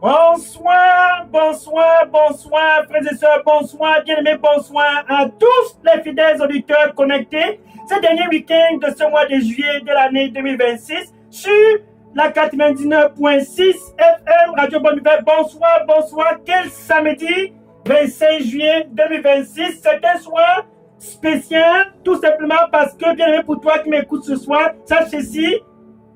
Bonsoir, bonsoir, bonsoir, frères et sœurs, bonsoir, bien-aimés, bonsoir à tous les fidèles auditeurs connectés ce dernier week-end de ce mois de juillet de l'année 2026 sur la 99.6 FM Radio Bonne Nouvelle. Bonsoir, bonsoir, quel samedi 25 juillet 2026, c'est un soir spécial, tout simplement parce que, bien-aimé, pour toi qui m'écoutes ce soir, sache ceci,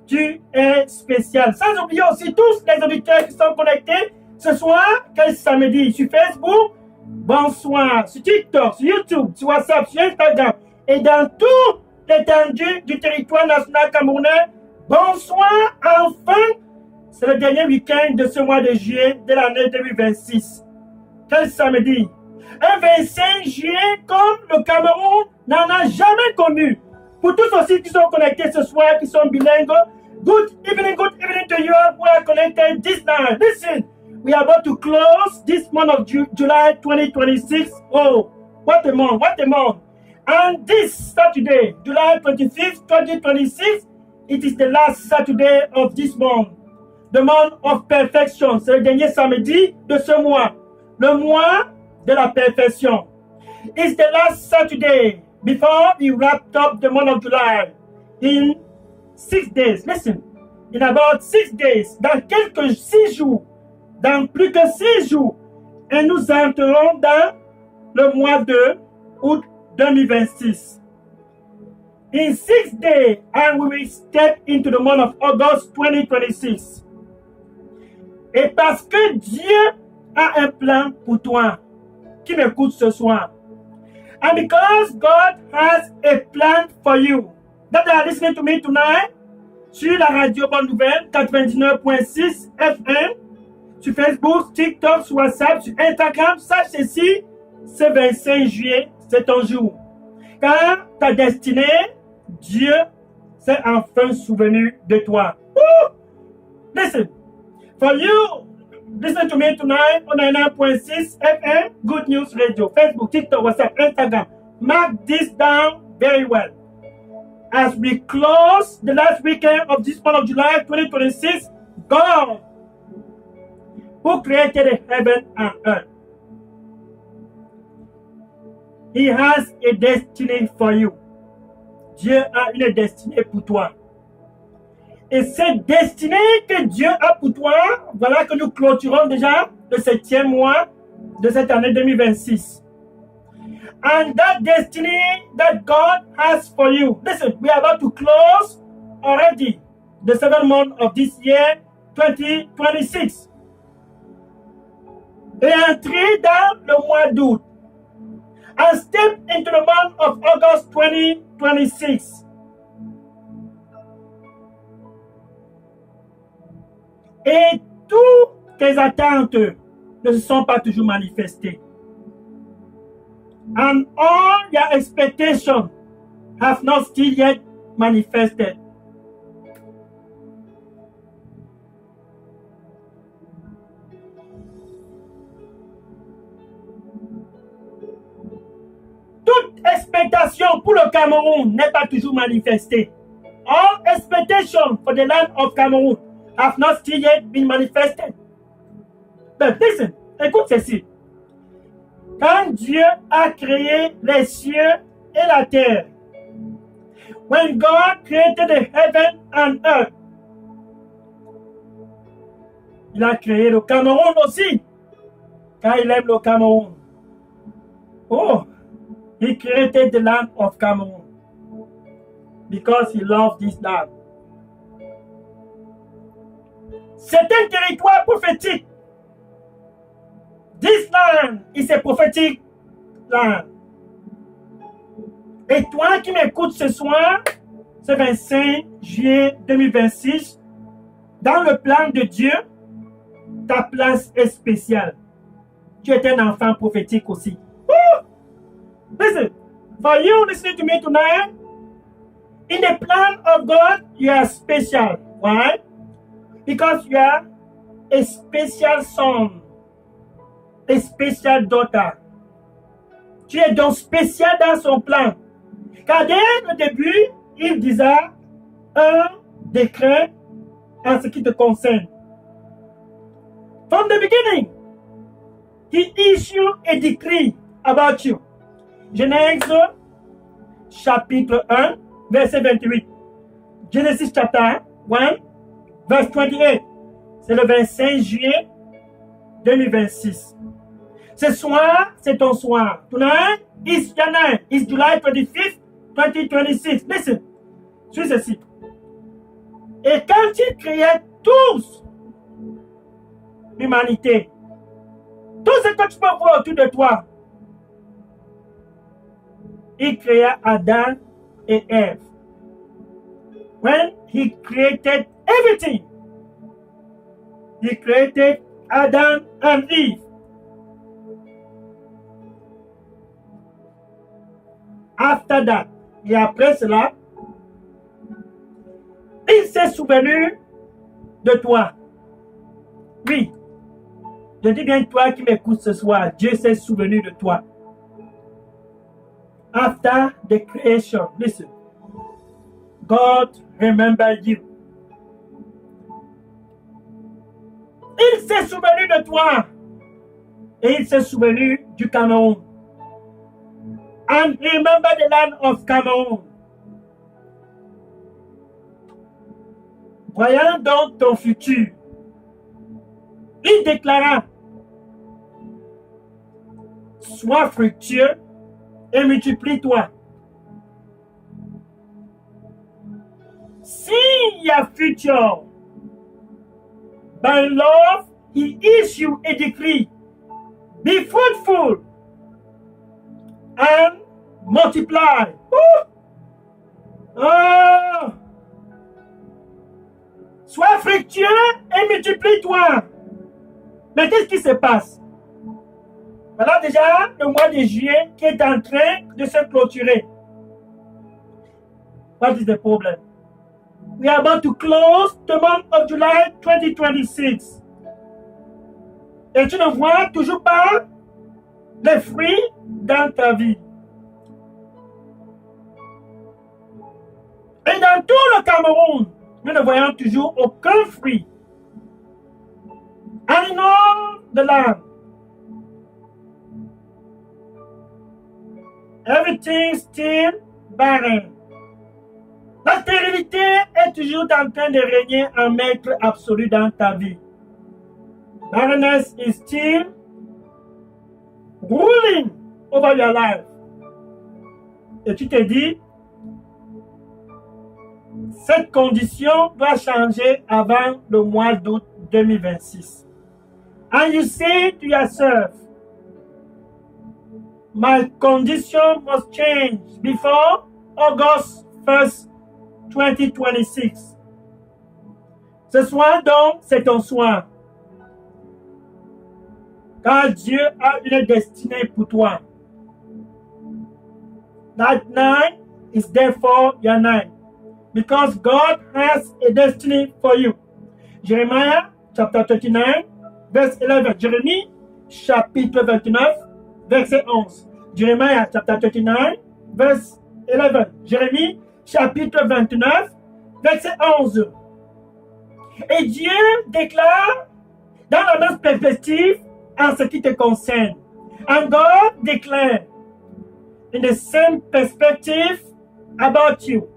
tu es spécial. Sans oublier aussi tous les auditeurs qui sont connectés ce soir, quel samedi, sur Facebook, bonsoir, sur TikTok, sur YouTube, sur WhatsApp, sur Instagram et dans toute l'étendue du territoire national camerounais. Bonsoir, enfin, c'est le dernier week-end de ce mois de juillet de l'année 2026. Quel samedi, un 25 juillet comme le Cameroun n'en a jamais connu. Pour tous aussi qui sont connectés ce soir, qui sont bilingues, good evening to you who are connected this night. Listen, we are about to close this month of July 2026. Oh, what a month, what a month. And this Saturday, July 25th, 2026, it is the last Saturday of this month. The month of perfection. C'est le dernier samedi de ce mois. Le mois de la perfection. It's the last Saturday before we wrapped up the month of July in 6 days. Listen, in about 6 days, dans quelques 6 jours, dans plus que 6 jours, et nous entrerons dans le mois de août 2026. In 6 days, and we will step into the month of August 2026. Et parce que Dieu a un plan pour toi qui m'écoute ce soir. And because God has a plan for you, that are listening to me tonight, sur la radio Bonne Nouvelle 99.6 FM, sur Facebook, TikTok, sur WhatsApp, sur Instagram, sache ceci, ce 25 juillet, c'est ton jour. Car ta destinée, Dieu s'est enfin souvenu de toi. Woo! Listen, for you, listen to me tonight on 99.6 FM, Good News Radio, Facebook, TikTok, WhatsApp, Instagram. Mark this down very well. As we close the last weekend of this month of July 2026, God, who created the heaven and earth, He has a destiny for you. Dieu a une destinée pour toi. Et cette destinée que Dieu a pour toi, voilà que nous clôturons déjà le 7e mois de cette année 2026. And that destiny that God has for you. Listen, we are about to close already the 7th month of this year, 2026. Et entrer dans le mois d'août. And step into the month of August 2026. Et toutes tes attentes ne se sont pas toujours manifestées. And all your expectations have not still yet manifested. Toute expectation pour le Cameroun n'est pas toujours manifestée. All expectations for the land of Cameroon have not still yet been manifested. But listen, écoute ceci. Quand Dieu a créé les cieux et la terre, when God created the heaven and earth, il a créé le Cameroun aussi, car il aime le Cameroun. Oh, he created the land of Cameroon because he loved this land. C'est un territoire prophétique. This land is a prophetic land. Et toi qui m'écoutes ce soir, ce 25 juillet 2026, dans le plan de Dieu, ta place est spéciale. Tu es un enfant prophétique aussi. Woo! Listen, for you listening to me tonight, in the plan of God, you are special. Why? Because you are a special son. A special daughter. Tu es donc spécial dans son plan. Car dès le début, il disait un décret en ce qui te concerne. From the beginning, he issued a decree about you. Genèse chapitre 1, verset 28. Genesis chapter 1, verse 28. C'est le 25 juillet 2026. Ce soir, c'est ton soir. Tonight is your night. It's July 25th, 2026. Listen. Suis ceci. Et quand il créait tous l'humanité, tout ce que tu peux voir autour de toi, il créa Adam et Ève. When he created everything, he created Adam and Eve. After that, et après cela, il s'est souvenu de toi. Oui, je dis bien toi qui m'écoutes ce soir, Dieu s'est souvenu de toi. After the creation, listen, God remembered you. Il s'est souvenu de toi et il s'est souvenu du Cameroun. And remember the land of Cameroun. Voyant donc ton futur, il déclara: sois fructueux et multiplie-toi. See your future. By love, he issued a decree: be fruitful and multiply. Oh! Sois fructueux et multiplie-toi. Mais qu'est-ce qui se passe? Voilà déjà le mois de juillet qui est en train de se clôturer. What is the problem? We are about to close the month of July 2026. Et tu ne vois toujours pas les fruits dans ta vie. Et dans tout le Cameroun, nous ne voyons toujours aucun fruit. And in all the land, everything still barren. La stérilité est toujours en train de régner en maître absolu dans ta vie. Barrenness is still ruling over your life. Et tu te dis, cette condition doit changer avant le mois d'août 2026. And you say to yourself, my condition must change before August 1st, 2026. Ce soir donc, c'est ton soir. Car Dieu a une destinée pour toi. That night is therefore your night. Because God has a destiny for you. Jeremiah chapter 39, verse 11. Jérémie chapitre 29, verset 11. Jeremiah chapter 39, verse 11. Jérémie chapitre 29, verset 11. Et Dieu déclare dans la même perspective en ce qui te concerne. And God declared in the same perspective about you.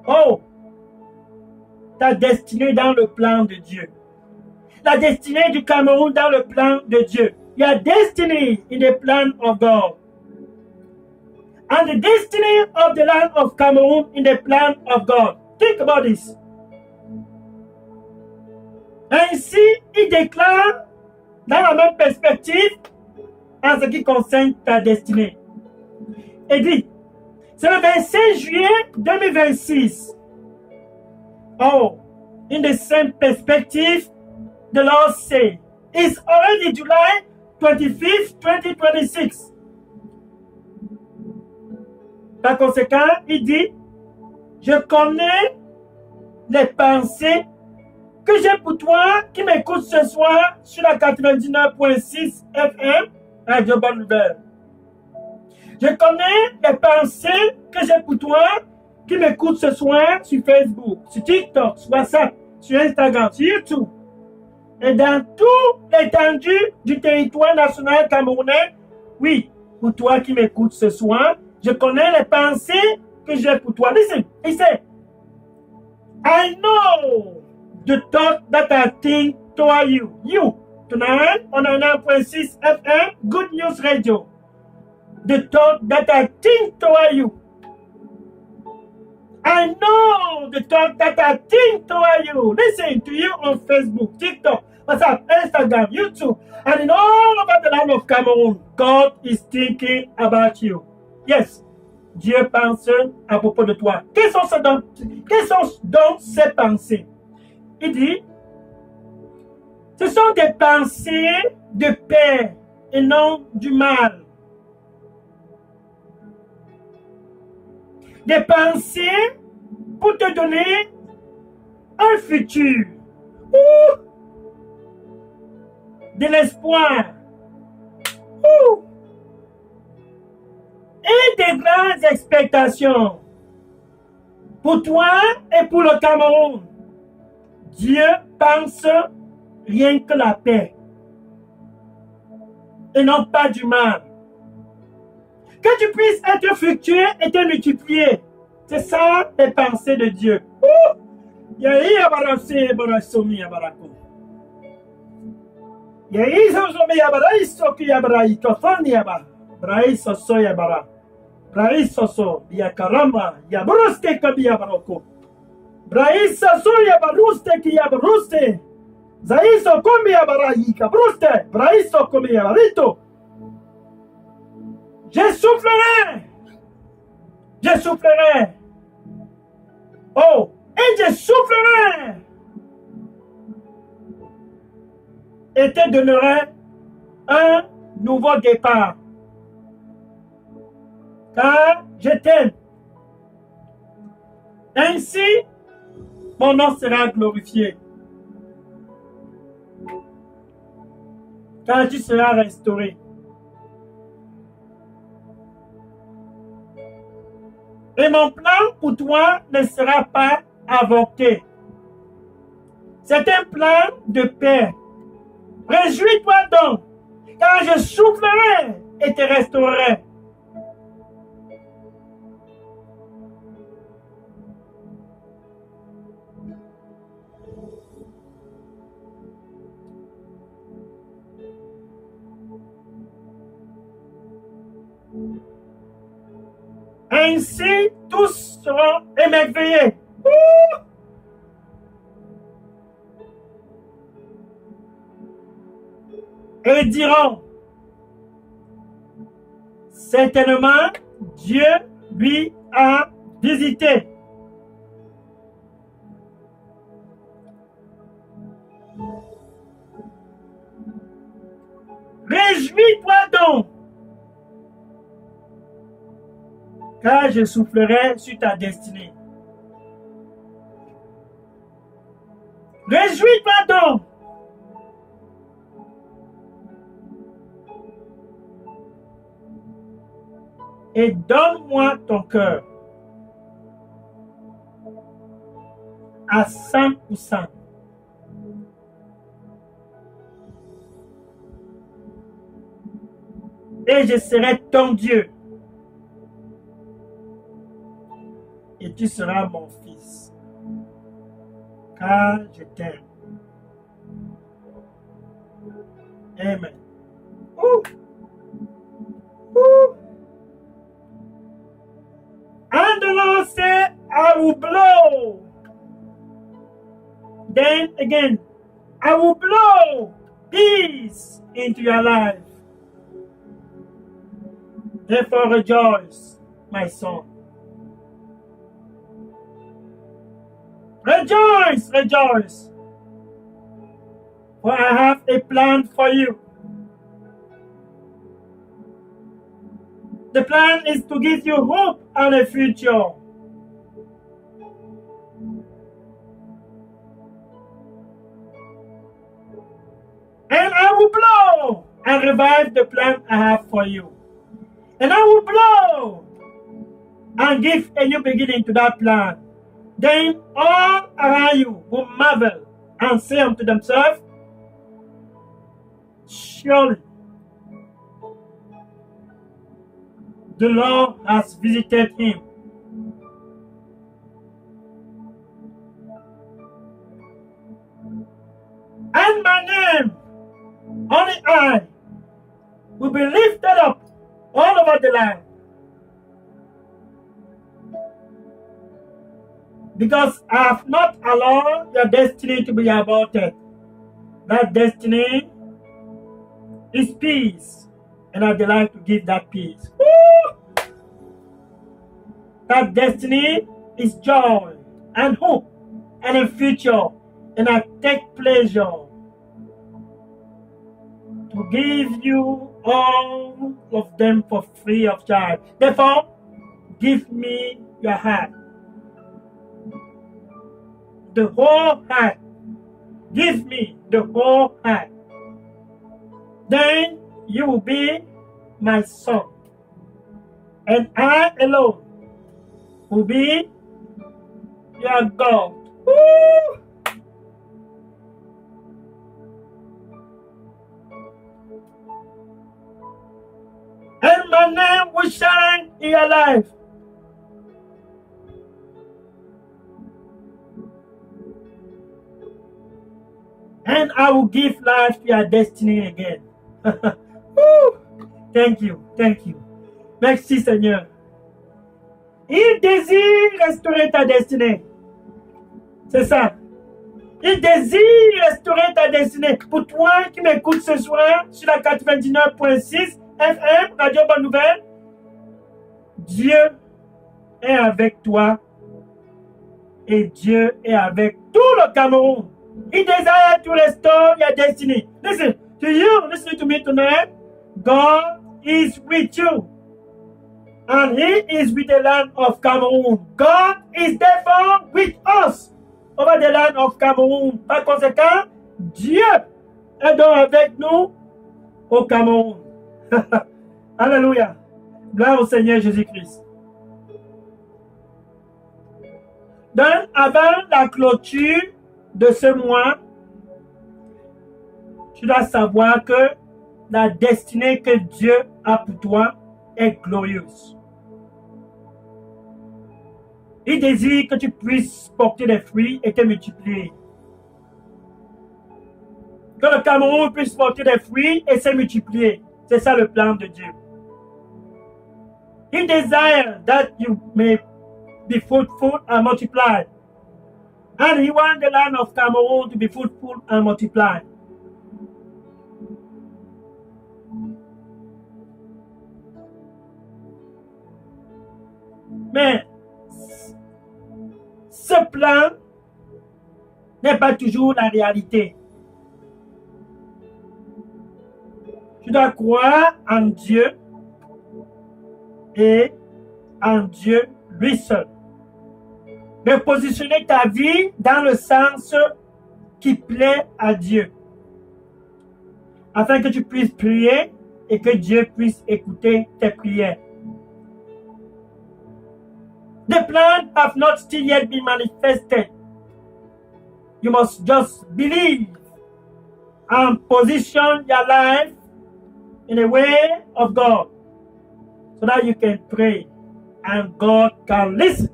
Oh, ta destinée dans le plan de Dieu. La destinée du Cameroun dans le plan de Dieu. Your destiny in the plan of God. And the destiny of the land of Cameroon in the plan of God. Think about this. Ainsi, il déclare dans la même perspective en ce qui concerne ta destinée. Et dit, c'est le 25 juillet 2026. Oh, in the same perspective, the Lord said, it's already July 25th, 2026. Par conséquent, il dit, je connais les pensées que j'ai pour toi qui m'écoute ce soir sur la 99.6 FM, Radio Bonne Nouvelle. Je connais les pensées que j'ai pour toi qui m'écoute ce soir sur Facebook, sur TikTok, sur WhatsApp, sur Instagram, sur YouTube. et dans toute l'étendue du territoire national camerounais. Oui, pour toi qui m'écoutes ce soir, je connais les pensées que j'ai pour toi. Listen, he said, I know the thought that I think toward you. You, tonight on 9.6 FM, Good News Radio. The thought that I think toward you. I know the thought that I think toward you. Listen to you on Facebook, TikTok, WhatsApp, Instagram, YouTube, and in all over the land of Cameroon. God is thinking about you. Yes, Dieu pense à propos de toi. Quelles sont donc ces pensées? Il dit, ce sont des pensées de paix et non du mal. Des pensées pour te donner un futur. De l'espoir. Et des grandes expectations. Pour toi et pour le Cameroun. Dieu pense rien que la paix. Et non pas du mal. Que tu puisses être fructueux et te multiplier. C'est ça les pensées de Dieu. Je soufflerai. Je soufflerai. Oh, et je soufflerai. Et te donnerai un nouveau départ. Car je t'aime. Ainsi, mon nom sera glorifié. Car tu seras restauré. Et mon plan pour toi ne sera pas avorté. C'est un plan de paix. Réjouis-toi donc, car je soufflerai et te restaurerai. Ainsi, tous seront émerveillés. Et diront, certainement, Dieu lui a visité. Réjouis-toi donc, car je soufflerai sur ta destinée. Réjouis-toi donc. Et donne-moi ton cœur à 100%. Et je serai ton Dieu. Et tu seras mon fils. Car je t'aime. Amen. And the Lord said, I will blow. Then again, I will blow peace into your life. Therefore rejoice, my son. Rejoice, rejoice. For I have a plan for you. The plan is to give you hope and a future. And I will blow and revive the plan I have for you. And I will blow and give a new beginning to that plan. Then all around you will marvel and say unto themselves, Surely, the Lord has visited him. And my name, only I, will be lifted up all over the land. Because I have not allowed your destiny to be aborted. That destiny is peace. And I delight to give that peace. Woo! That destiny is joy and hope and a future. And I take pleasure to give you all of them for free of charge. Therefore, give me your heart. The whole heart. Give me the whole heart. Then you will be my son. And I alone will be your God. Woo! And my name will shine in your life. And I will give life to your destiny again. Woo! Thank you, thank you. Merci Seigneur. Il désire restaurer ta destinée. C'est ça. Il désire restaurer ta destinée. Pour toi qui m'écoutes ce soir sur la 99.6 FM, Radio Bonne Nouvelle, Dieu est avec toi et Dieu est avec tout le Cameroun. He desires to restore your destiny. Listen, to you, listening to me tonight, God is with you. And He is with the land of Cameroon. God is therefore with us over the land of Cameroon. Par conséquent, Dieu est donc avec nous au Cameroun. Alléluia. Gloire au Seigneur Jésus-Christ. Donc, avant la clôture de ce mois, tu dois savoir que la destinée que Dieu a pour toi est glorieuse. Il désire que tu puisses porter des fruits et te multiplier. Que le Cameroun puisse porter des fruits et se multiplier. C'est ça le plan de Dieu. He desires that you may be fruitful and multiply. And He wants the land of Cameroon to be fruitful and multiply. Mais ce plan n'est pas toujours la réalité. Tu dois croire en Dieu et en Dieu lui seul. De positionner ta vie dans le sens qui plaît à Dieu. Afin que tu puisses prier et que Dieu puisse écouter tes prières. The plan have not still yet been manifested. You must just believe and position your life in the way of God so that you can pray and God can listen.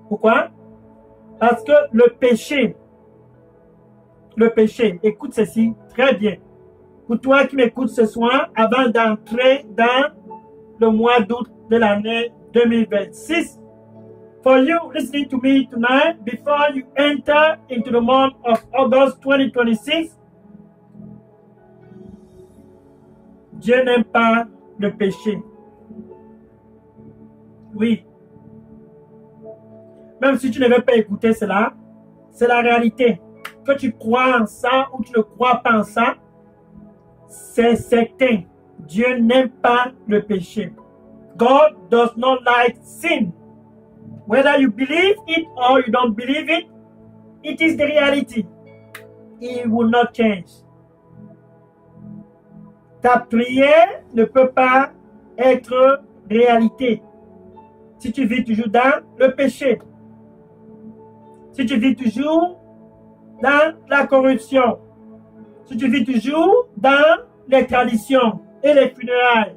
Pourquoi? Parce que le péché, écoute ceci très bien. Pour toi qui m'écoutes ce soir, avant d'entrer dans le mois d'août de l'année 2026, for you listening to me tonight, before you enter into the month of August 2026, Dieu n'aime pas le péché. Oui. Même si tu ne veux pas écouter cela, c'est la réalité. Que tu crois en ça ou tu ne crois pas en ça, c'est certain. Dieu n'aime pas le péché. God does not like sin. Whether you believe it or you don't believe it, it is the reality. It will not change. Ta prière ne peut pas être réalité si tu vis toujours dans le péché. Si tu vis toujours dans la corruption, si tu vis toujours dans les traditions et les funérailles,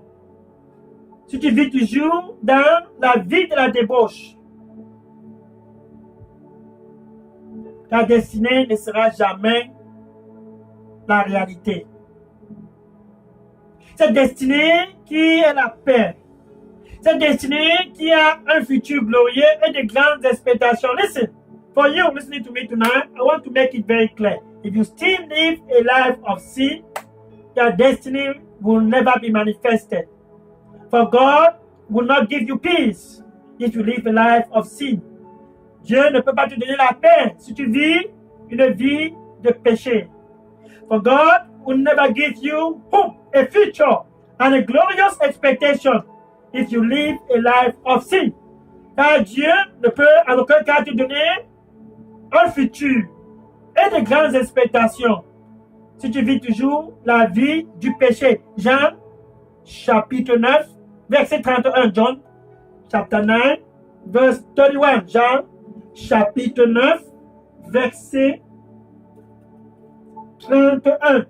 si tu vis toujours dans la vie de la débauche, ta destinée ne sera jamais la réalité. Cette destinée qui est la paix, cette destinée qui a un futur glorieux et de grandes expectations. Listen, for you listening to me tonight, I want to make it very clear. If you still live a life of sin, your destiny will never be manifested. For God will not give you peace if you live a life of sin. Dieu ne peut pas te donner la paix si tu vis une vie de péché. For God will never give you hope, a future, and a glorious expectation if you live a life of sin. Car Dieu ne peut en aucun cas te donner un futur et de grandes expectations si tu vis toujours la vie du péché. Jean, chapitre 9, verset 31. John, chapter 9, verse 31. Jean, chapitre 9, verset 31.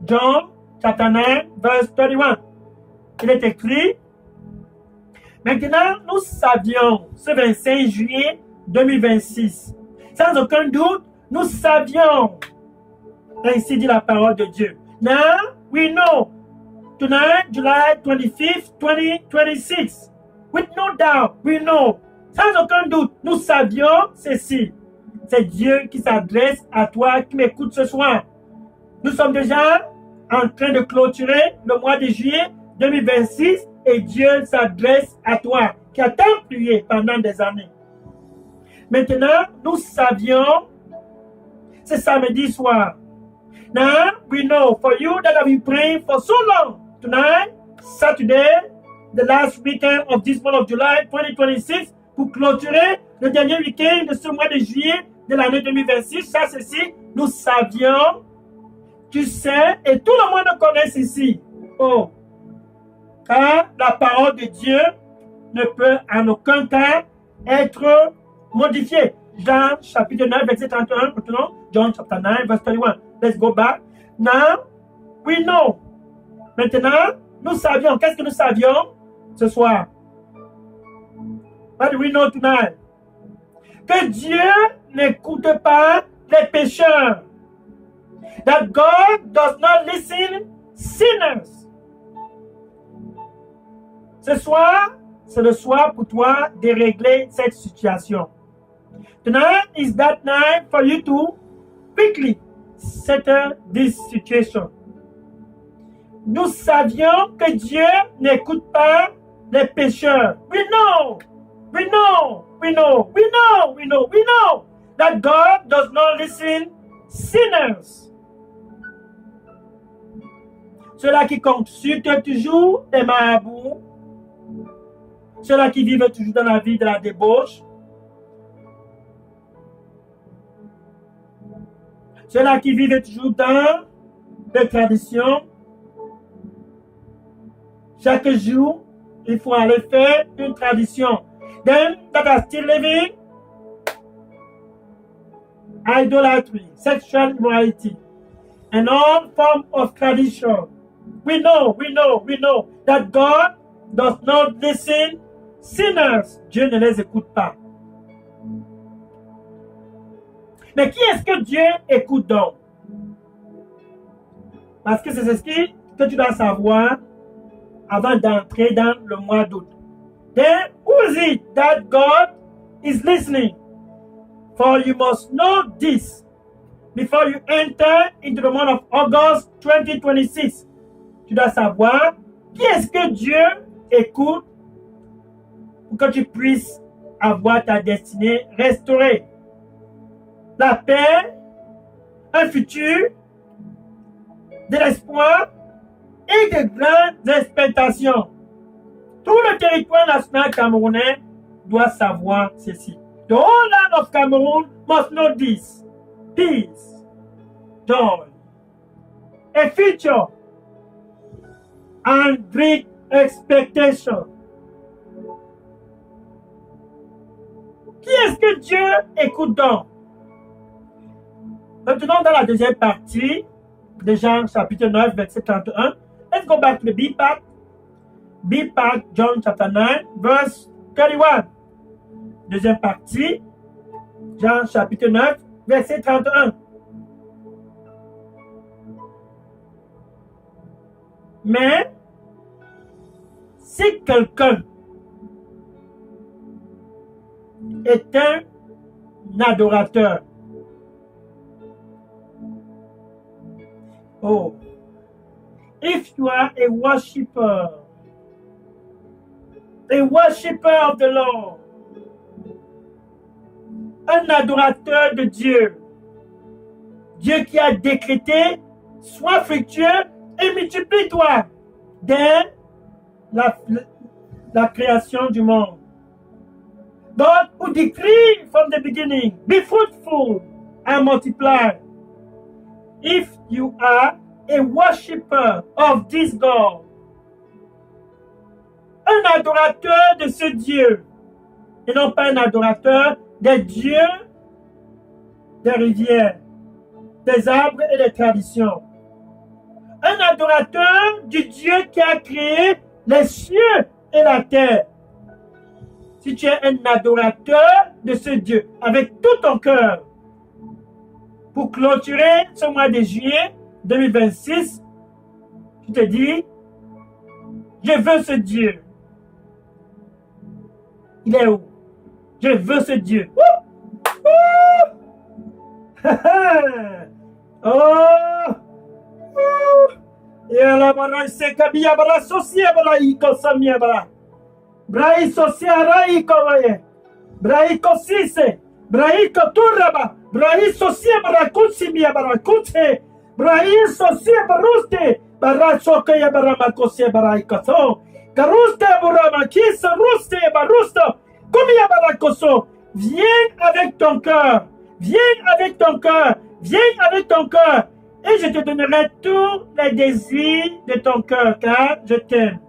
John, chapter 9, verse 31. Il est écrit: Maintenant, nous savions, ce 25 juillet 2026, sans aucun doute, nous savions, ainsi dit la parole de Dieu. Now, we know, tonight, July 25th, 2026, with no doubt, we know, sans aucun doute, nous savions ceci. C'est Dieu qui s'adresse à toi qui m'écoute ce soir. Nous sommes déjà en train de clôturer le mois de juillet 2026 et Dieu s'adresse à toi qui a tant prié pendant des années. Maintenant, nous savions, c'est samedi soir. Now, we know for you that have been praying for so long. Tonight, Saturday, the last weekend of this month of July 2026, pour clôturer le dernier week-end de ce mois de juillet de l'année 2026. Ça, ceci, nous savions, tu sais, et tout le monde connaît ceci. Oh, car la parole de Dieu ne peut en aucun cas être modifiée. Jean chapitre 9, verset 31, maintenant, John chapter 9, verse 31. Let's go back. Now, we know. Maintenant, nous savions. Qu'est-ce que nous savions ce soir? What do we know tonight? Que Dieu n'écoute pas les pécheurs. That God does not listen sinners. Ce soir, c'est le soir pour toi de régler cette situation. Tonight is that night for you to quickly settle this situation. Nous savions que Dieu n'écoute pas les pécheurs. We know that God does not listen sinners. Ceux-là qui consultent toujours des marabouts, ceux-là qui vivent toujours dans la vie de la débauche, ceux-là qui vivent toujours dans les traditions. Chaque jour, il faut aller faire une tradition. Them that are still living idolatry, sexual immorality, and all form of tradition. We know that God does not listen sinners. Dieu ne les écoute pas. Mais qui est-ce que Dieu écoute donc? Parce que c'est ce que tu dois savoir avant d'entrer dans le mois d'août. Then who is it that God is listening? For you must know this before you enter into the month of August 2026. Tu dois savoir qui est-ce que Dieu écoute pour que tu puisses avoir ta destinée restaurée. La paix, un futur, de l'espoir et de grandes expectations. Tout le territoire national camerounais doit savoir ceci. The whole land of Cameroon must know this. Peace, joy, a future, and great expectation. Qui est-ce que Dieu écoute donc? Maintenant, dans la deuxième partie, de Jean chapitre 9, verset 31. Let's go back to the B part. B part, John chapter 9, verse 31. Deuxième partie, Jean chapitre 9, verset 31. Mais si quelqu'un est un adorateur, oh, if you are a worshiper of the Lord, un adorateur de Dieu, Dieu qui a décrété, sois fructueux et multiplie-toi dès la création du monde. God who decreed from the beginning, be fruitful and multiply. If you are a worshiper of this God, un adorateur de ce Dieu, et non pas un adorateur des dieux, des rivières, des arbres et des traditions. Un adorateur du Dieu qui a créé les cieux et la terre. Si tu es un adorateur de ce Dieu avec tout ton cœur, pour clôturer ce mois de juillet 2026, tu te dis, je veux ce Dieu. Il est où? Je veux ce Dieu. Oh! Et la bara se kabia bara sosia bara iko samia bara. Brai sosia rai koye. Brai kosise. Brai koturaba. Brai sosia bara kunsimia bara kunse. Brai sosia baruste. Bara sokaya bara makosia bara ikoso. Karuste burama kisa ruste barusto. Komia bara koso. Viens avec ton cœur. Viens avec ton cœur. Viens avec ton cœur. Et je te donnerai tous les désirs de ton cœur, car je t'aime.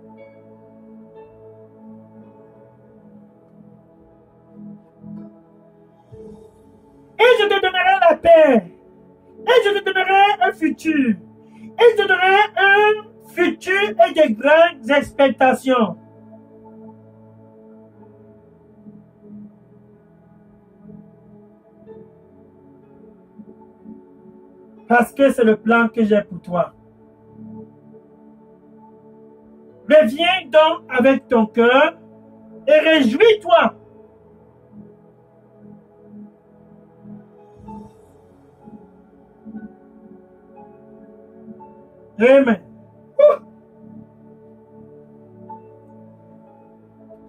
Et je te donnerai la paix. Et je te donnerai un futur. Et je te donnerai un futur et de grandes expectations. Parce que c'est le plan que j'ai pour toi. Reviens donc avec ton cœur et réjouis-toi. Amen.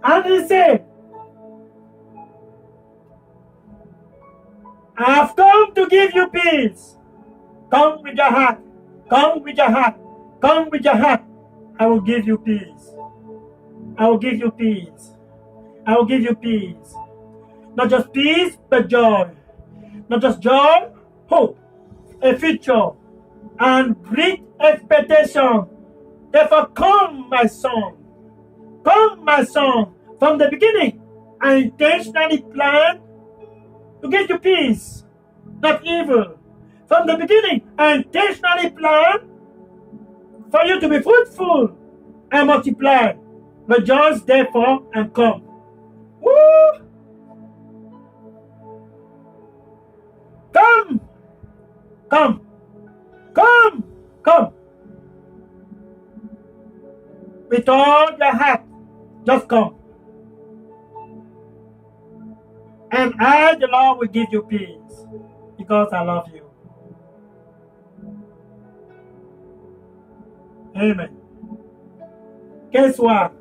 And he said, I have come to give you peace. Come with your heart. Come with your heart. Come with your heart. I will give you peace. I will give you peace. I will give you peace. Not just peace, but joy. Not just joy, hope, a future, and great expectation. Therefore, come, my son. Come, my son. From the beginning, I intentionally planned to give you peace, not evil. From the beginning, I intentionally planned for you to be fruitful and multiply. Rejoice therefore and come. Woo! Come! Come! Come! Come! With all your heart, just come. And I, the Lord, will give you peace because I love you. Amen. Guess what?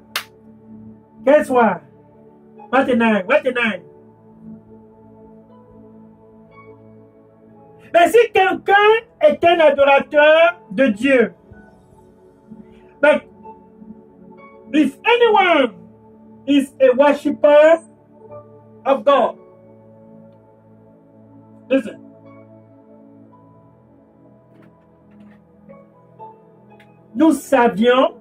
Guess what? What the nine? What the nine? Mais si quelqu'un est un adorateur de Dieu, but if anyone is a worshiper of God, listen. Nous savions,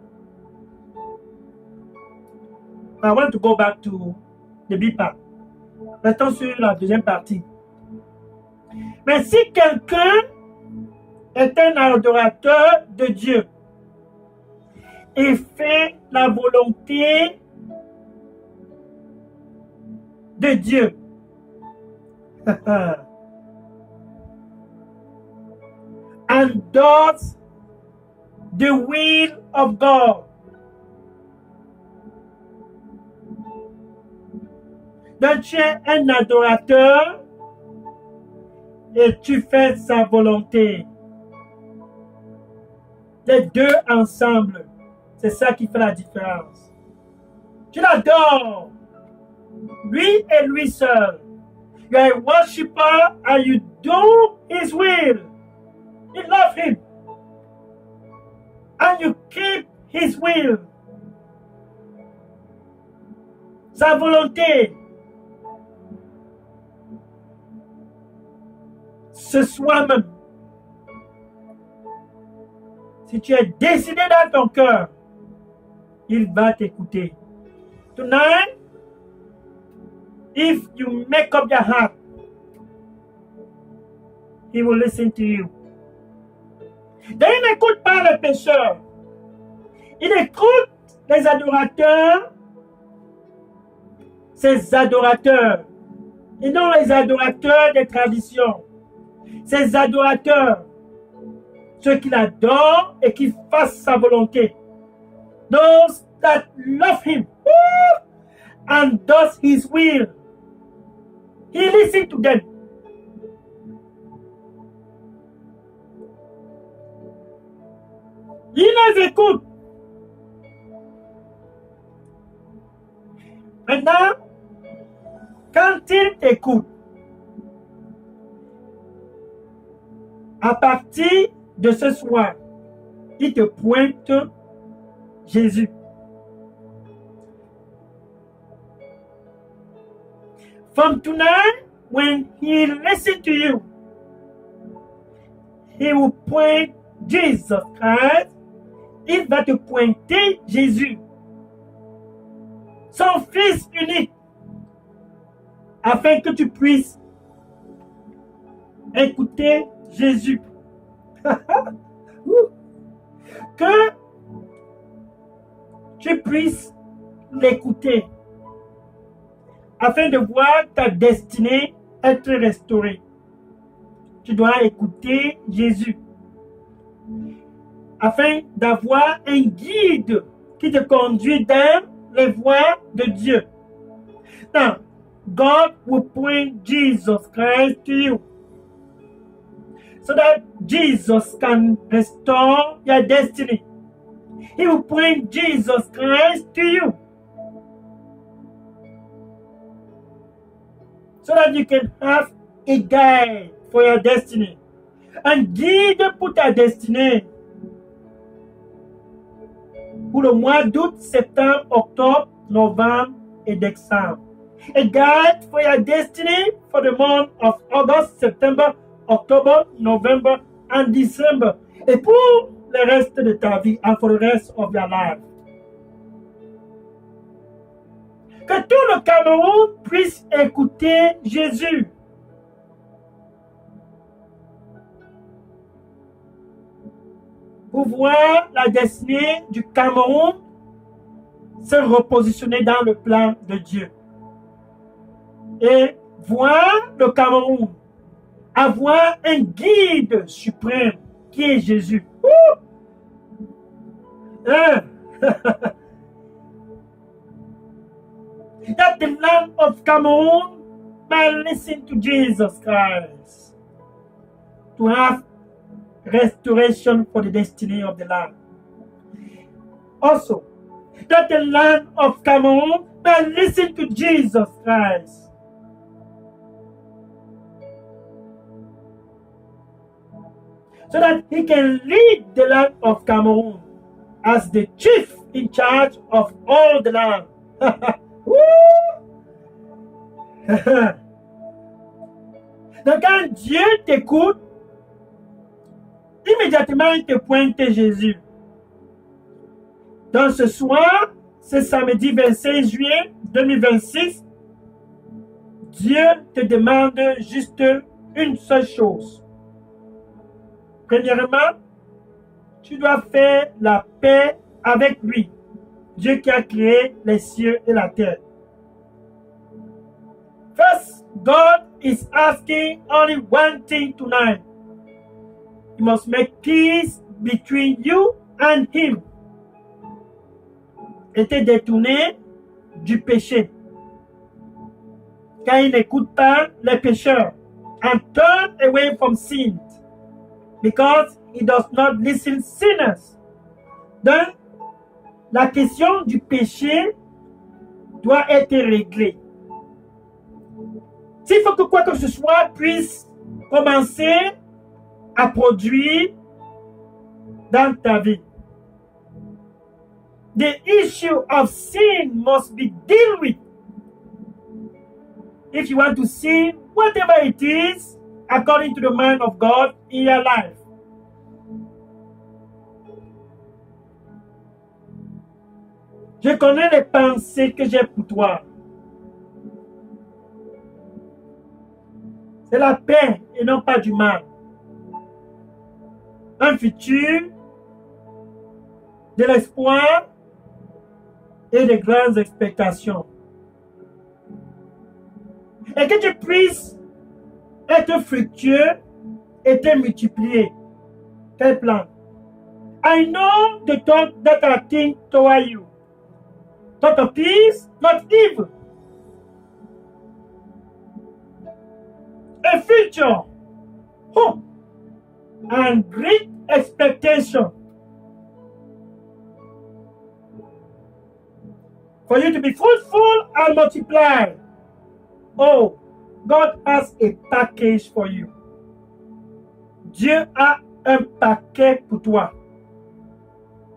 I want to go back to the B part. Restons sur la deuxième partie. Mais si quelqu'un est un adorateur de Dieu et fait la volonté de Dieu. And does the will of God. Donc tu es un adorateur et tu fais sa volonté. Les deux ensemble, c'est ça qui fait la différence. Tu l'adores, lui et lui seul. You are a worshiper and you do his will. You love him. And you keep his will. Sa volonté. Ce soir même. Si tu es décidé dans ton cœur, il va t'écouter. Tonight, if you make up your heart, he will listen to you. Donc, il n'écoute pas les pécheurs. Il écoute les adorateurs, ces adorateurs, et non les adorateurs des traditions. Ces adorateurs, ceux qui l'adorent et qui fassent sa volonté. Those that love him and does his will. He listens to them. Il les écoute. Maintenant, quand il t'écoute, à partir de ce soir, il te pointe Jésus. From tonight, when he listens to you, he will point Jesus Christ. Il va te pointer Jésus, son Fils unique, afin que tu puisses écouter Jésus. Que tu puisses l'écouter, afin de voir ta destinée être restaurée. Tu dois écouter Jésus, afin d'avoir un guide qui te conduit dans les voies de Dieu. Now, God will point Jesus Christ to you, so that Jesus can restore your destiny. He will point Jesus Christ to you, so that you can have a guide for your destiny. Un guide pour ta destinée. Pour le mois d'août, septembre, octobre, novembre et décembre. A guide for your destiny for the month of August, September, October, November and December. Et pour le reste de ta vie, and for the rest of your life. Que tout le Cameroun puisse écouter Jésus. Pour voir la destinée du Cameroun se repositionner dans le plan de Dieu. Et voir le Cameroun avoir un guide suprême qui est Jésus. That the land of Cameroon may listen to Jesus Christ to have restoration for the destiny of the land. Also, that the land of Cameroon may listen to Jesus Christ, so that he can lead the land of Cameroon as the chief in charge of all the land. Donc quand Dieu t'écoute, immédiatement il te pointe Jésus. Donc ce soir, c'est samedi 26 juillet 2026, Dieu te demande juste une seule chose. Premièrement, tu dois faire la paix avec lui, Dieu qui a créé les cieux et la terre. First, God is asking only one thing tonight. You must make peace between you and him. Et te détourner du péché. Car il n'écoute pas les pécheurs. And turn away from sin. Because he does not listen sinners. Donc, la question du péché doit être réglée. S'il faut que quoi que ce soit puisse commencer à produire dans ta vie, the issue of sin must be dealt with. If you want to see whatever it is according to the mind of God in your life. Je connais les pensées que j'ai pour toi. C'est la paix et non pas du mal. Un futur, de l'espoir et de grandes expectations. Et que tu puisses être fructueux et te multiplier. Quel plan? I know the thought that I think toward you. Thought of peace, not evil. A future, hope, and great expectation. For you to be fruitful and multiply. Oh, God has a package for you. Dieu a un paquet pour toi.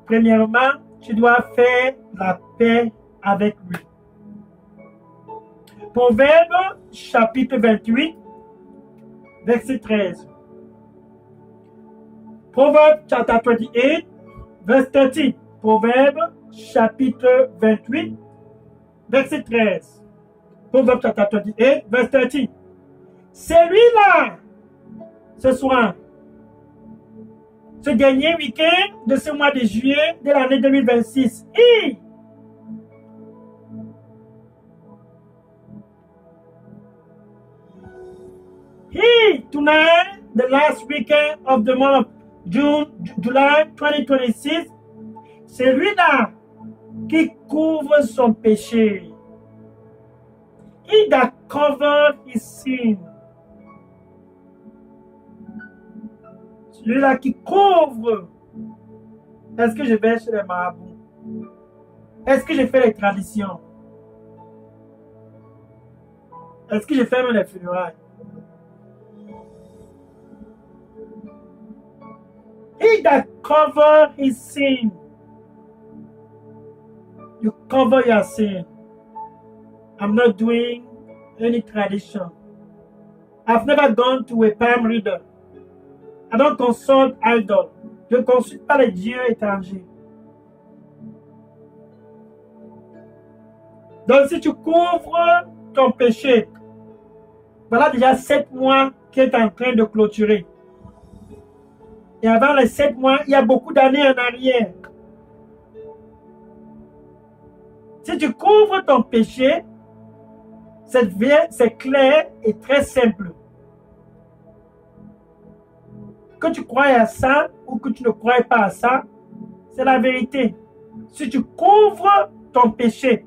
Premièrement, tu dois faire la paix avec lui. Proverbe chapitre 28, verset 13. Proverbe chapter 28, verse 13. Proverbe chapitre 28, verset 13. Proverbe chapter 28, verse 13. Celui-là, ce soir, ce dernier week-end de ce mois de juillet de l'année 2026. Tonight, the last weekend of the month of July 2026, c'est lui-là qui couvre son péché. He that covered his sin. Celui-là qui couvre. Est-ce que je vais chez les marabouts? Est-ce que je fais les traditions? Est-ce que je fais même les funérailles? He that covered his sin. You cover your sin. I'm not doing any tradition. I've never gone to a palm reader. I don't consult idol. Je ne consulte pas les dieux étrangers. Donc si tu couvres ton péché, voilà déjà 7 mois qui est en train de clôturer. Et avant les 7 mois, il y a beaucoup d'années en arrière. Si tu couvres ton péché, c'est clair et très simple. Que tu crois à ça ou que tu ne crois pas à ça, c'est la vérité. Si tu couvres ton péché,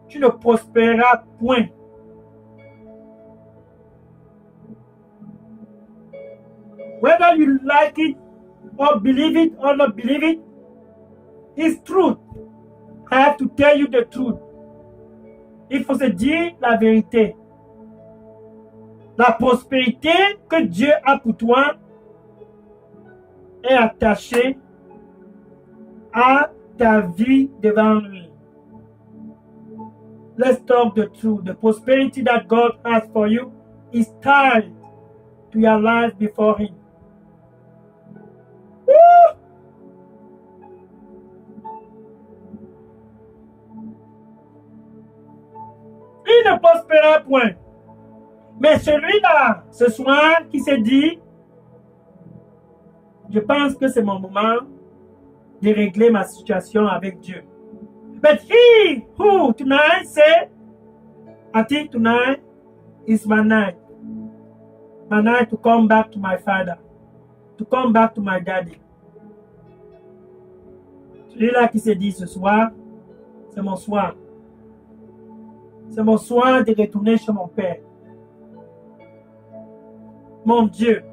tu ne prospéreras point. Whether you like it or believe it or not believe it, it's truth. I have to tell you the truth. Il faut se dire la vérité. La prospérité que Dieu a pour toi est attachée à ta vie devant lui. Let's talk the truth. The prosperity that God has for you is tied to your life before him. Woo! Il ne prospérera point. Mais celui-là, ce soir, qui se dit, Je pense que c'est mon moment de régler ma situation avec Dieu. But he who tonight say, I think tonight is my night. My night to come back to my father. To come back to my daddy. Celui-là qui se dit ce soir, c'est mon soir. C'est mon soir de retourner chez mon père. Mon Dieu.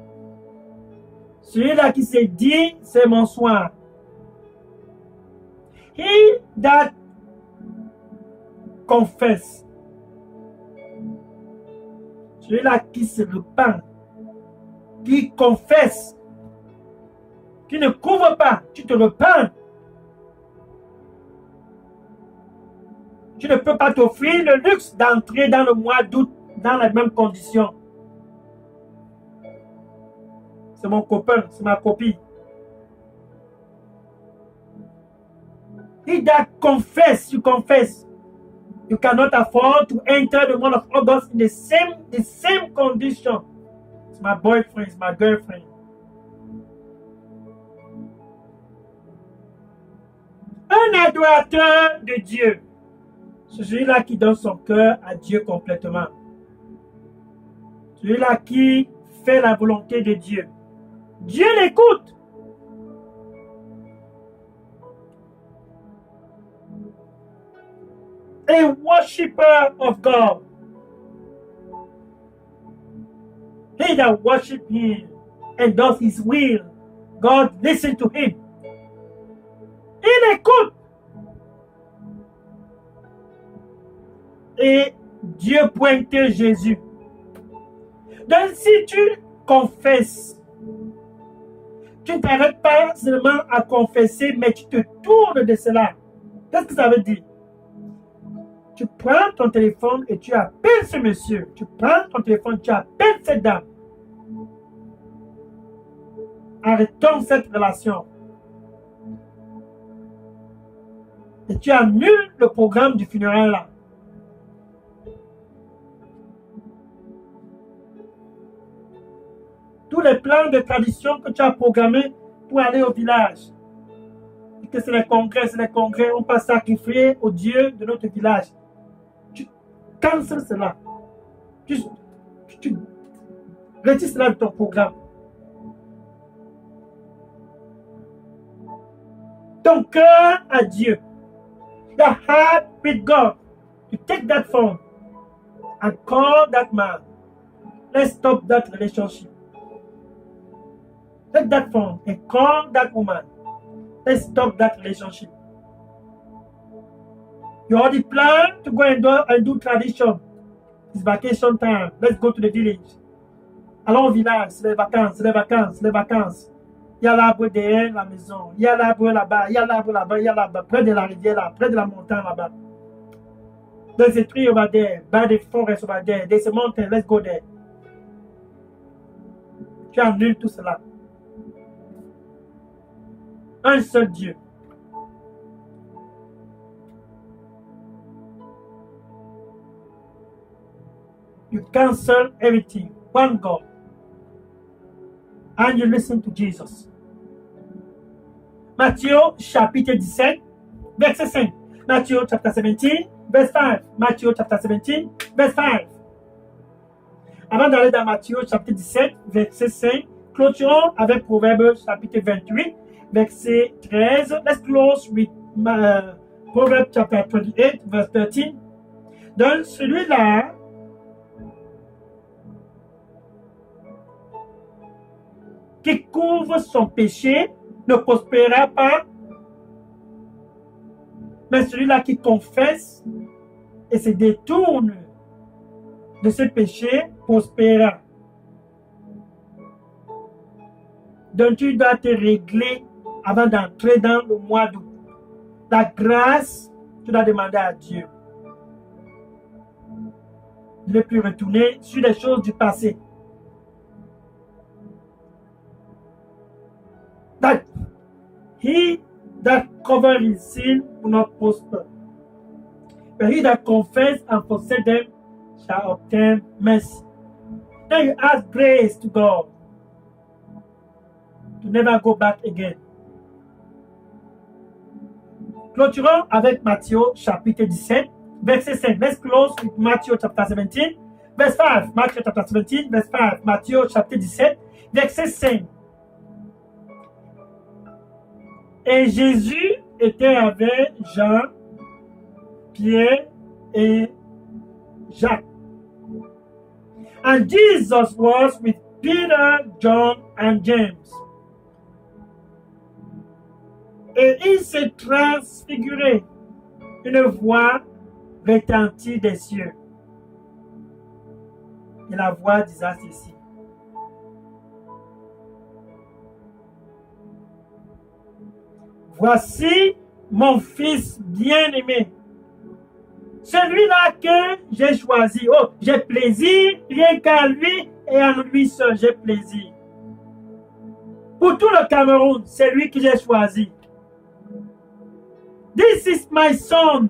Celui-là qui se dit, c'est mon soir. He that confesse. Celui-là qui se repent, qui confesse, qui ne couvre pas, tu te repens. Tu ne peux pas t'offrir le luxe d'entrer dans le mois d'août dans les mêmes conditions. C'est mon copain, c'est ma copine. He that confess, you confess. You cannot afford to enter the month of August in the same condition. It's my boyfriend, it's my girlfriend. Un adorateur de Dieu. C'est celui-là qui donne son cœur à Dieu complètement. Celui-là qui fait la volonté de Dieu. Dieu l'écoute. A worshiper of God. He that worship him and does his will, God listen to him. Il écoute. Et Dieu pointe Jésus. Donc si tu confesses, tu ne t'arrêtes pas seulement à confesser, mais tu te tournes de cela. Qu'est-ce que ça veut dire? Tu prends ton téléphone et tu appelles ce monsieur. Tu prends ton téléphone, tu appelles cette dame. Arrêtons cette relation. Et tu annules le programme du funérail là. Tous les plans de tradition que tu as programmés pour aller au village. Et que c'est les congrès, on peut sacrifier au Dieu de notre village. Tu cancelles cela. Tu retires cela de ton programme. Ton cœur à Dieu. Your heart with God. You take that phone and call that man. Let's stop that relationship. Take that phone and call that woman. Let's stop that relationship. You already plan to go and do tradition. It's vacation time. Let's go to the village. Allons au village, c'est les vacances, c'est les vacances, c'est les vacances. Il y a l'arbre derrière la maison. Il y a l'arbre là-bas, il y a l'arbre là-bas, il y a l'arbre près de la rivière là, près de la montagne là-bas. There's a tree over there, by the forest over there. There's a mountain, let's go there. Tu annules tout cela. Un seul Dieu. You cancel everything. One God. And you listen to Jesus. Matthieu chapitre 17, verset 5. Matthew chapter 17, verse 5. Matthew chapter 17, verse 5. Avant d'aller dans Matthieu chapitre 17, verset 5, clôturons avec Proverbe chapitre 28, verset 13. Let's close with Proverbs chapter 28, verse 13. Donc, celui-là qui couvre son péché ne prospérera pas, mais celui-là qui confesse et se détourne de ce péché prospérera. Donc, tu dois te régler avant d'entrer dans le mois d'août. La grâce, tu dois demander à Dieu de ne plus retourner sur les choses du passé. That he that covers his sin will not prosper, but he that confesses and forsakes them shall obtain mercy. Then you ask grace to God. to never go back again. Clôturons avec Matthieu chapitre 17, verset 5. Let's close with Matthew chapter 17, verse 5. Matthew chapter 17, verse 5. Matthieu chapitre 17, verset 5. Et Jésus était avec Jean, Pierre et Jacques. And Jesus was with Peter, John, and James. Et il s'est transfiguré. Une voix retentit des cieux. Et la voix disait ceci. Voici mon fils bien-aimé. Celui-là que j'ai choisi. Oh, j'ai plaisir, rien qu'à lui et à lui seul, j'ai plaisir. Pour tout le Cameroun, c'est lui que j'ai choisi. This is my son,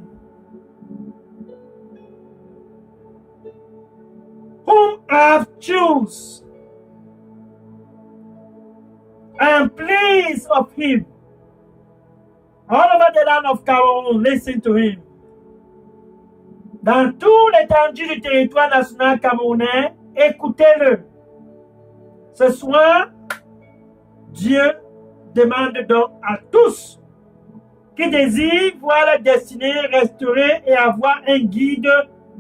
whom I have chosen. I am pleased of him. All over the land of Cameroon, listen to him. Dans tout l'étendue du territoire national camerounais, écoutez-le. Ce soir, Dieu demande donc à tous qui désirent voir la destinée restaurée et avoir un guide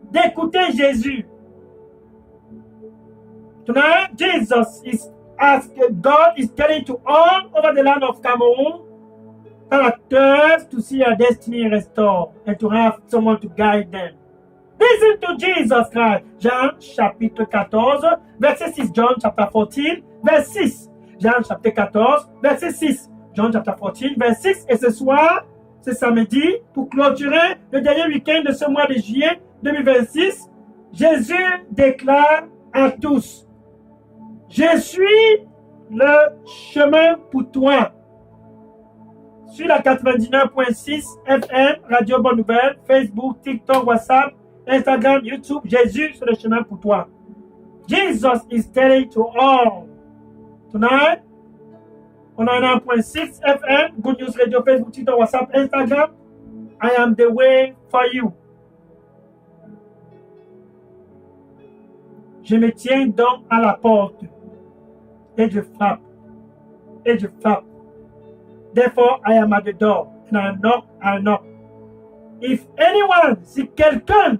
d'écouter Jésus. Tonight, Jesus is asking, God is telling to all over the land of Cameroon that are thirst to see your destiny restored and to have someone to guide them. Listen to Jesus Christ. Jean chapitre 14, verset 6. John chapter 14, verset 6. Jean chapitre 14, verset 6. John chapter 14, verset 6. Et ce soir, ce samedi, pour clôturer le dernier week-end de ce mois de juillet 2026, Jésus déclare à tous, je suis le chemin pour toi. Sur la 99.6 FM, Radio Bonne Nouvelle, Facebook, TikTok, WhatsApp, Instagram, YouTube, Jésus c'est le chemin pour toi. Jesus is telling to all. Tonight, on a 1.6 FM, Good News Radio, Facebook, TikTok, WhatsApp, Instagram. I am the way for you. Je me tiens donc à la porte et je frappe. Et je frappe. Therefore, I am at the door and I knock. If anyone, si quelqu'un,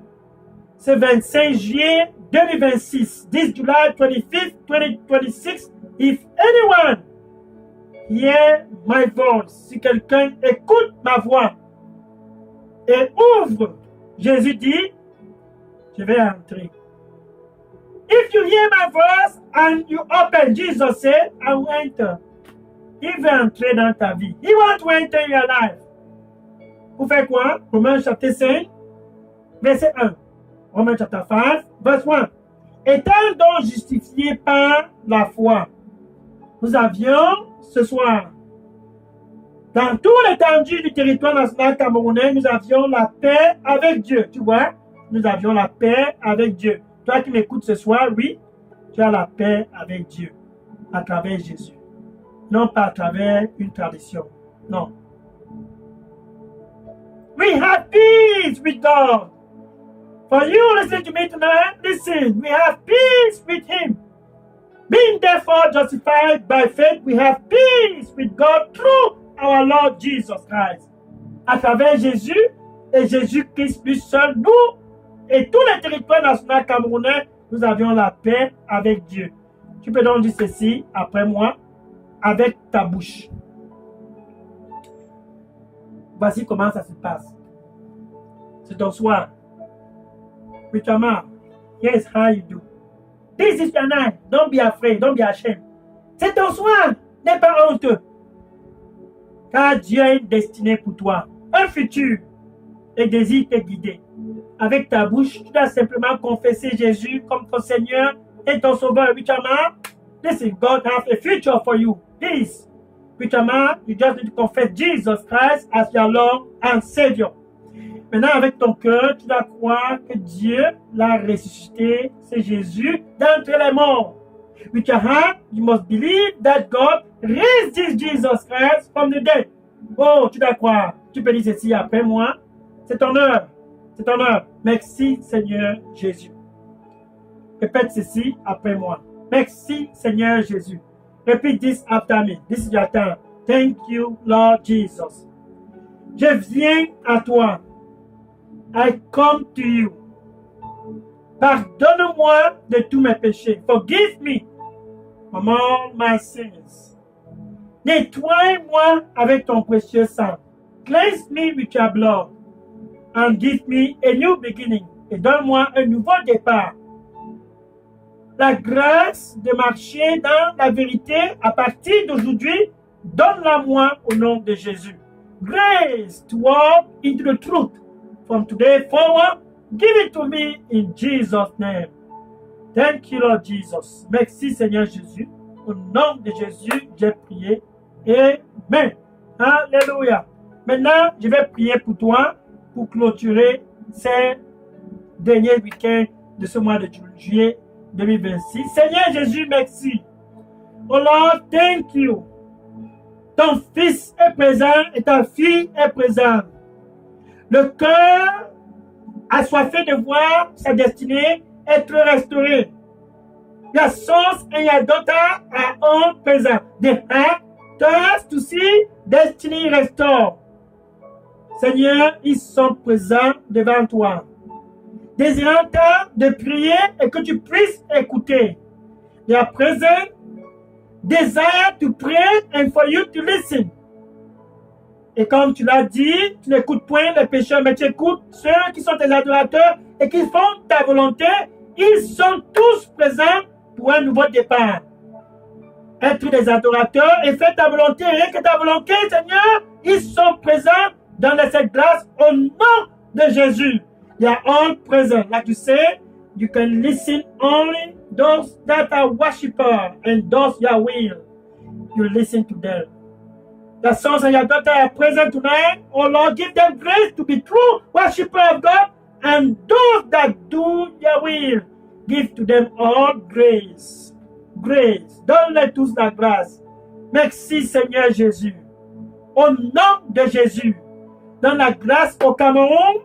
ce 25 juillet 2026, this July 25th, 2026, if anyone hear my voice, si quelqu'un écoute ma voix et ouvre, Jésus dit, je vais entrer. If you hear my voice and you open, Jesus said, I will enter. Il veut entrer dans ta vie. He wants to enter your life. Vous faites quoi? Romains chapitre 5, verset 1. Romains chapitre 5, verset 1. Étant donc justifiés par la foi, nous avions ce soir, dans tout l'étendue du territoire national camerounais, nous avions la paix avec Dieu. Tu vois? Nous avions la paix avec Dieu. Toi qui m'écoutes ce soir, oui, tu as la paix avec Dieu à travers Jésus. Non pas à travers une tradition. Non. We have peace with God. For you listen to me tonight, listen. We have peace with Him. Being therefore justified by faith, we have peace with God through our Lord Jesus Christ. À travers Jésus et Jésus-Christ lui seul, nous et tous les territoires nationaux camerounais, nous avions la paix avec Dieu. Tu peux donc dire ceci après moi, avec ta bouche. Voici comment ça se passe. C'est ton soir. With your mouth. Here's how you do. This is your night. Don't be afraid. Don't be ashamed. C'est ton soir. N'aie pas honteux. Car Dieu a une destinée pour toi. Un futur. Et désire te guider. Avec ta bouche, tu dois simplement confesser Jésus comme ton Seigneur et ton Sauveur. With your mouth, listen, God has a future for you. Please. With your mouth, you just need to confess Jesus Christ as your Lord and Savior. Maintenant, avec ton cœur, tu dois croire que Dieu l'a ressuscité, c'est Jésus, d'entre les morts. With your heart, you must believe that God raised this Jesus Christ from the dead. Oh, tu dois croire. Tu peux dire ceci après moi. C'est ton heure. C'est ton heure. Merci, Seigneur Jésus. Répète ceci après moi. Merci, Seigneur Jésus. Repeat this after me. This is your time. Thank you, Lord Jesus. Je viens à toi. I come to you. Pardonne-moi de tous mes péchés. Forgive me from all my sins. Nettoie-moi avec ton précieux sang. Cleanse me with your blood. And give me a new beginning. Et donne-moi un nouveau départ. La grâce de marcher dans la vérité à partir d'aujourd'hui, donne-la-moi au nom de Jésus. Grace to walk into the truth. From today forward, give it to me in Jesus' name. Thank you, Lord Jesus. Merci, Seigneur Jésus. Au nom de Jésus, j'ai prié. Amen. Alléluia. Maintenant, je vais prier pour toi pour clôturer ces derniers week-ends de ce mois de juillet 2026. Seigneur Jésus, merci. Oh Lord, thank you. Ton fils est présent et ta fille est présente. Le cœur assoiffé de voir sa destinée être restaurée. Your sons and your daughters are all present. The heart thirsts to see destiny restored. Seigneur, ils sont présents devant toi. Désirant de prier et que tu puisses écouter. They are present, desire to pray and for you to listen. Et comme tu l'as dit, tu n'écoutes point les pécheurs, mais tu écoutes ceux qui sont tes adorateurs et qui font ta volonté. Ils sont tous présents pour un nouveau départ. Être des adorateurs et faire ta volonté, rien que ta volonté, Seigneur, ils sont présents dans cette grâce au nom de Jésus. They are all present. Like you say, you can listen only those that are worshippers and those your will. You listen to them. The sons and your daughters are present tonight. Oh Lord, give them grace to be true worshippers of God, and those that do your will, give to them all grace. Grace. Donne-les tous la grâce. Merci Seigneur Jésus. Au nom de Jésus, donne la grâce au Cameroun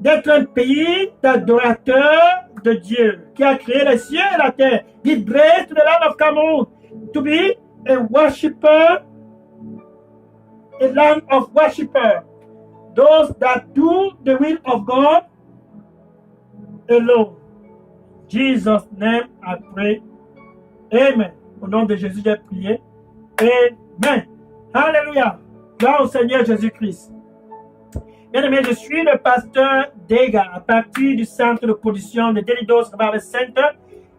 d'être un pays d'adorateurs de Dieu qui a créé les cieux et la terre. Give grace to the land of Cameroon to be a worshipper, a land of worshippers. Those that do the will of God alone. Jesus' name I pray. Amen. Au nom de Jésus, j'ai prié. Amen. Alléluia. Gloire au Seigneur Jésus-Christ. Bien-aimé, je suis le pasteur Dega à partir du centre de production de Delidos Revival Center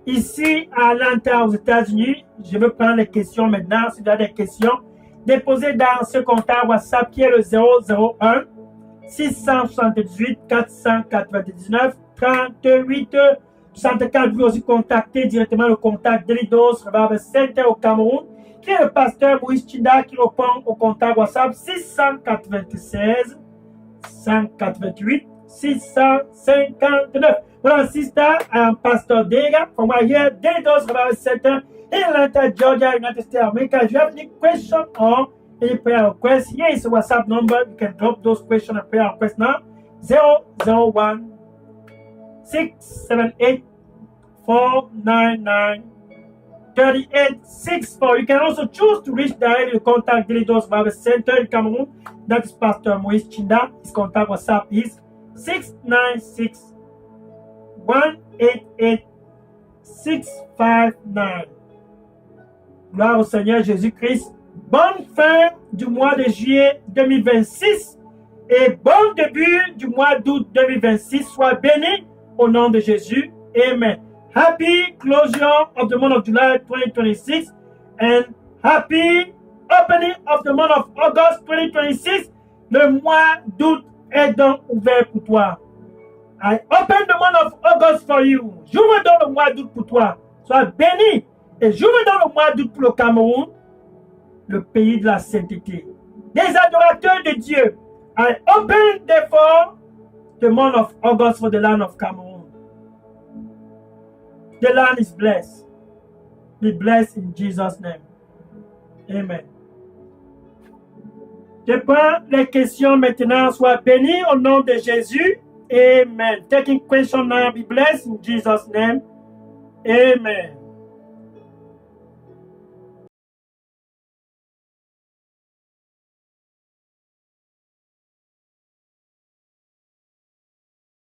ici à Atlanta aux États-Unis. Je veux prendre les questions maintenant. Si vous avez des questions, déposez dans ce contact WhatsApp qui est le 001 678 499 38 64. Vous pouvez aussi contacter directement le contact Delidos Revival Center au Cameroun, qui est le pasteur Moïse Chinda qui répond au contact WhatsApp 696 188 659. Well, sister, I'm Pastor Dega from right here, Delidos Revival Center in Atlanta, Georgia, United States of America. If you have any question or any prayer request, here is a WhatsApp number. You can drop those questions and prayer requests now. 001 678 499 3864. You can also choose to reach directly to contact Delidos Revival Center in Cameroon. That is Pastor Moïse Chinda. His contact WhatsApp is 696 188 659. Gloire au Seigneur Jésus-Christ. Bonne fin du mois de juillet 2026 et bon début du mois d'août 2026. Sois béni au nom de Jésus. Amen. Happy closure of the month of July 2026 and happy opening of the month of August 2026. Le mois d'août est donc ouvert pour toi. I open the month of August for you. J'ouvre donc le mois d'août pour toi. Sois béni. Et j'ouvre donc le mois d'août pour le Cameroun, le pays de la sainteté. Des adorateurs de Dieu. I open therefore the month of August for the land of Cameroon. The land is blessed. Be blessed in Jesus' name. Amen. Je prends les questions maintenant. Sois béni au nom de Jésus. Amen. Taking question now. Be blessed in Jesus' name. Amen.